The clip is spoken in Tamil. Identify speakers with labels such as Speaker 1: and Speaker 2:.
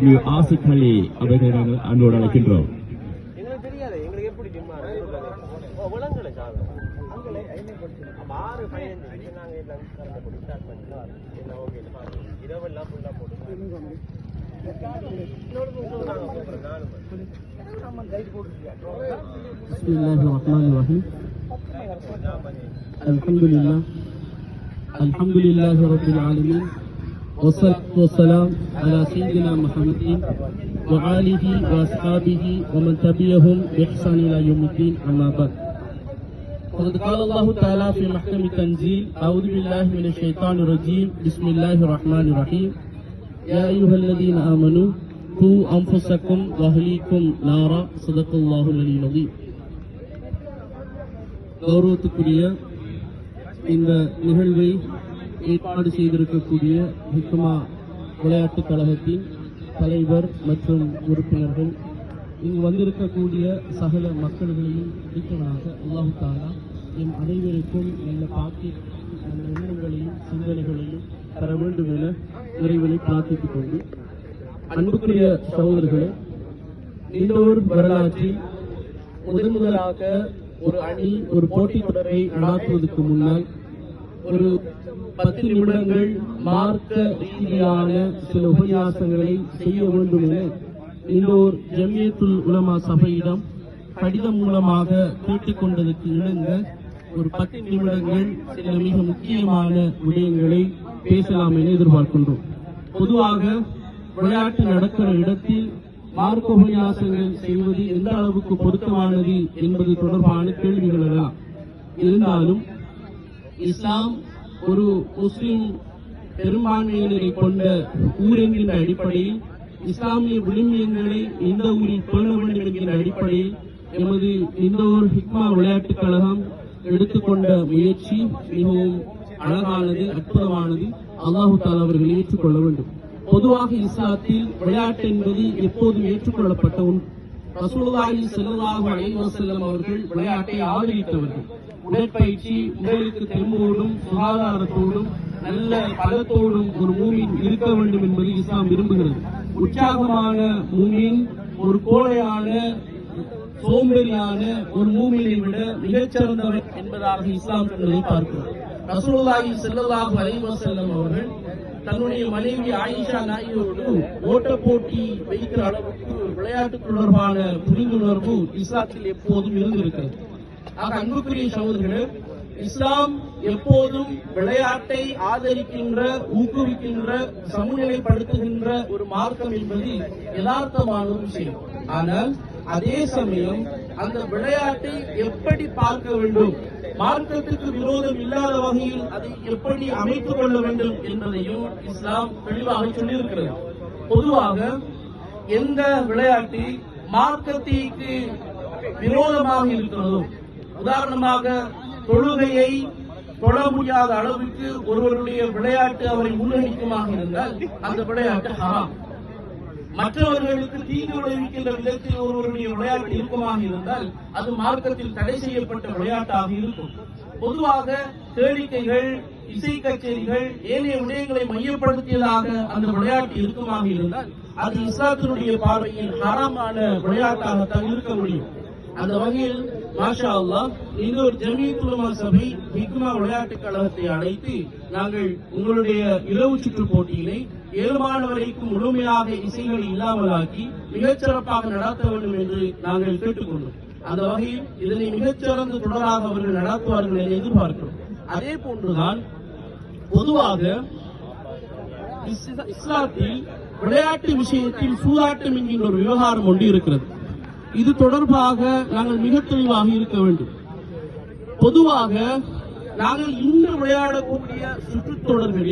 Speaker 1: MU ஆசிக் அலி அவர்களை நாங்கள் அன்போடு அழைக்கின்றோம்.
Speaker 2: Bismillahirrahmanirrahim. Alhamdulillah rabbil alamin. Wassalatu wassalam ala sayyidina Muhammadin wa alihi wa ashabihi wa man tabi'ahum bi ihsan ila yaumiddin, amma ba'd. Qad qala Allah ta'ala fi mahkami tanzil, a'udhu billahi minash shaitanir rajim, bismillahir rahmanir rahim. Ya ayyuhalladhina amanu qu anfusakum wa ahlikum nara, sadaqallahu al-aliyyul azim. கௌரவத்துக்குரிய இந்த நிகழ்வை ஏற்பாடு செய்திருக்கக்கூடிய ஹிக்மா விளையாட்டுக் கழகத்தின் தலைவர் மற்றும் உறுப்பினர்கள், இங்கு வந்திருக்கக்கூடிய சகல மக்கள்களையும் பிடித்தவனாக அல்லாஹ் தஆலா எம் அனைவருக்கும் நல்ல பாக்கி நல்ல எண்ணங்களையும் சிந்தனைகளையும் தர வேண்டும் என இறைவனை பிரார்த்தித்துக் கொண்டு, அன்புக்குரிய சகோதரர்களே, இந்த ஒரு வரலாற்றில் முதலாக ஒரு அணி ஒரு போட்டி தொடரை நடாத்துவதற்கு முன்னால் ஒரு 10 நிமிடங்கள் மார்க்க ரீதியான சில உபன்யாசங்களை செய்ய வேண்டும் என இந்தோர் ஜமியத்துல் உலமா சபையிடம் கடிதம் மூலமாக கேட்டுக்கொண்டதற்கு இணங்க ஒரு 10 நிமிடங்கள் சில மிக முக்கியமான விடயங்களை பேசலாம் என எதிர்பார்க்கின்றோம். பொதுவாக விளையாட்டு நடக்கிற இடத்தில் மார்க்க உபன்யாசங்கள் செய்வது எந்த அளவுக்கு பொருத்தமானது என்பது தொடர்பான கேள்விகள் எல்லாம் இருந்தாலும், இஸ்லாம் ஒரு முஸ்லிம் பெரும்பான்மையினரை கொண்ட ஊர் என்கின்ற அடிப்படையில் இஸ்லாமிய விழுமியங்களை இந்த ஊரில் பேண வேண்டும் என்கின்ற அடிப்படையில் எமது இந்த ஒரு ஹிக்மா விளையாட்டுக் கழகம் எடுத்துக்கொண்ட முயற்சி மிகவும் அழகானது, அற்புதமானது. அல்லாஹ் தஆலா அவர்கள் ஏற்றுக்கொள்ள வேண்டும். பொதுவாக இஸ்லாத்தில் விளையாட்டு என்பது எப்போதும் ஏற்றுக்கொள்ளப்பட்ட ஒன்று. ரசூலுல்லாஹி ஸல்லல்லாஹு அலைஹி வஸல்லம் அவர்கள் விளையாட்டை ஆதரித்தவர்கள். உடற்பயிற்சி உடலுக்கு தெம்போடும் சுகாதாரத்தோடும் நல்ல பலத்தோடும் ஒரு மூமின் இருக்க வேண்டும் என்பது இஸ்லாம் விரும்புகிறது. உற்சாகமான மூமின் ஒரு கோழையான சோம்பேறியான ஒரு மூமினை விட மிகச்சிறந்தவர் என்பதாக இஸ்லாம் சொன்னதை பார்க்கிறோம். ரசூலுல்லாஹி ஸல்லல்லாஹு அலைஹி வஸல்லம் அவர்கள் தன்னுடைய மனைவி ஆயிஷா நாயியோடு ஓட்ட போட்டி வைக்கிற அளவுக்கு விளையாட்டு தொடர்பான புரிந்துணர்வு இஸ்லாத்தில் எப்போதும் இருந்திருக்கிறது. ஆக அன்புக்குரிய சகோதரர்களே, இஸ்லாம் எப்போதும் விளையாட்டை ஆதரிக்கின்ற, ஊக்குவிக்கின்ற, சமநிலைப்படுத்துகின்ற ஒரு மார்க்கம் என்பது யதார்த்தமான ஒரு விஷயம். ஆனால் அதே சமயம் அந்த விளையாட்டை எப்படி பார்க்க வேண்டும், மார்க்கத்துக்கு விரோதம் இல்லாத வகையில் அதை எப்படி அமைத்துக் கொள்ள வேண்டும் என்பதையும் இஸ்லாம் தெளிவாக சொல்லியிருக்கிறது. பொதுவாக எந்த விளையாட்டு மார்க்கத்திற்கு விரோதமாக இருக்கிறதோ, உதாரணமாக தொழுகையை தொழ முடியாத அளவுக்கு ஒருவருடைய விளையாட்டு அவரை முன்னணிக்குமாக இருந்தால் அந்த விளையாட்டு ஹராம். மற்றவர்களுக்கு தீங்கு விளைவிக்கின்ற விதத்தில் ஒருவருடைய விளையாட்டு இருக்குமாக இருந்தால் அது மார்க்கத்தில் தடை செய்யப்பட்ட விளையாட்டாக இருக்கும். பொதுவாக கேளிக்கைகள், இசை கச்சேரிகள், ஏனைய விடயங்களை மையப்படுத்தியதாக அந்த விளையாட்டு இருக்குமாக இருந்தால் அது இஸ்லாத்தினுடைய பார்வையில் ஹராமான விளையாட்டாகத்தான் இருக்க முடியும். அந்த வகையில் மாஷா அல்லாஹ் இந்த ஒரு ஜமியத்துல் உலமா சபை ஹிக்மா விளையாட்டுக் கழகத்தை அழைத்து நாங்கள் உங்களுடைய இரவு சுற்று போட்டியினை 7 மாணவரைக்கும் முழுமையாக இசைகளை இல்லாமலாக்கி மிகச்சிறப்பாக நடத்த வேண்டும் என்று நாங்கள் கேட்டுக்கொண்டோம். அந்த வகையில் இதனை மிகச்சிறந்த தொடராக அவர்கள் நடத்துவார்கள் என எதிர்பார்க்கிறோம். அதே போன்றுதான் பொதுவாக இஸ்லாத்தில் விளையாட்டு விஷயத்தில் சூதாட்டம் என்கின்ற ஒரு விவகாரம் ஒன்று இருக்கிறது. இது தொடர்பாக நாங்கள் மிக தெளிவாக இருக்க வேண்டும். பொதுவாக நாங்கள் இன்று விளையாடக்கூடிய சுற்றுத்தொடர்களில்